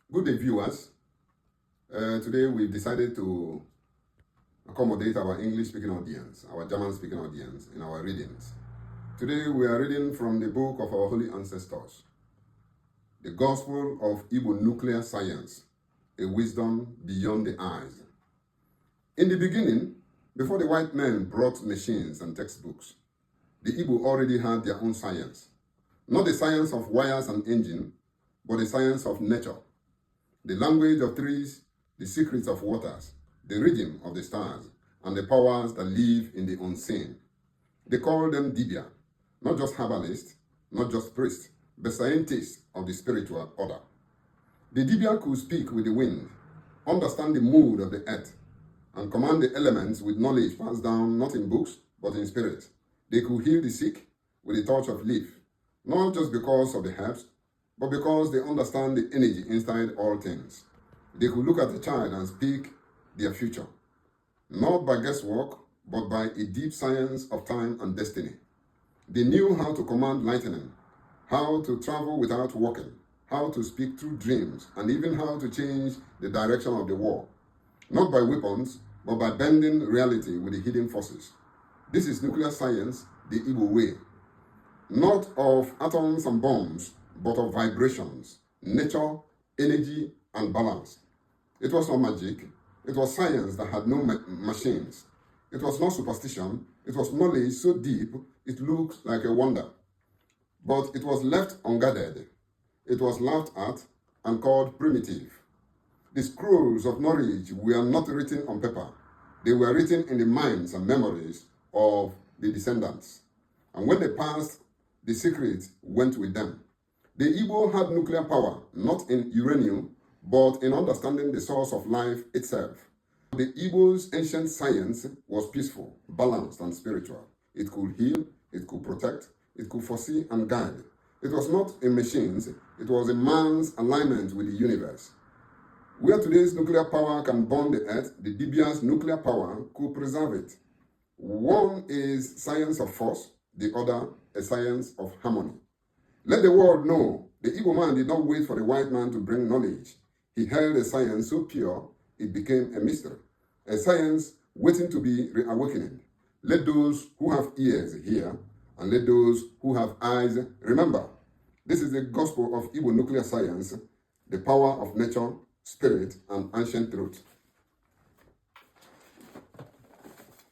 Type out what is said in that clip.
Good day, viewers. Today we've decided to accommodate our English-speaking audience, our German-speaking audience in our readings. Today we are reading from the book of our holy ancestors, the Gospel of Igbo Nuclear Science, a wisdom beyond the eyes. In the beginning, before the white men brought machines and textbooks, the Igbo already had their own science. Not the science of wires and engine, but the science of nature. The language of trees, the secrets of waters, the rhythm of the stars, and the powers that live in the unseen. They called them Dibia, not just herbalists, not just priests, but scientists of the spiritual order. The Dibia could speak with the wind, understand the mood of the earth, and command the elements with knowledge passed down not in books, but in spirit. They could heal the sick with a touch of leaf, not just because of the herbs, but because they understand the energy inside all things. They could look at a child and speak their future, not by guesswork, but by a deep science of time and destiny. They knew how to command lightning, how to travel without walking, how to speak through dreams, and even how to change the direction of the war, not by weapons, but by bending reality with the hidden forces. This is nuclear science, the Igbo way, not of atoms and bombs, but of vibrations, nature, energy, and balance. It was not magic. It was science that had no machines. It was not superstition. It was knowledge so deep it looked like a wonder. But it was left unguarded. It was laughed at and called primitive. The scrolls of knowledge were not written on paper. They were written in the minds and memories of the descendants. And when they passed, the secret went with them. The Igbo had nuclear power, not in uranium, but in understanding the source of life itself. The Igbo's ancient science was peaceful, balanced, and spiritual. It could heal, it could protect, it could foresee and guide. It was not in machines, it was in man's alignment with the universe. Where today's nuclear power can burn the earth, the Dibia's nuclear power could preserve it. One is science of force, the other a science of harmony. Let the world know the Igbo man did not wait for the white man to bring knowledge. He held a science so pure it became a mystery, a science waiting to be reawakened. Let those who have ears hear, and let those who have eyes remember. This is the gospel of Igbo nuclear science, the power of nature, spirit, and ancient truth.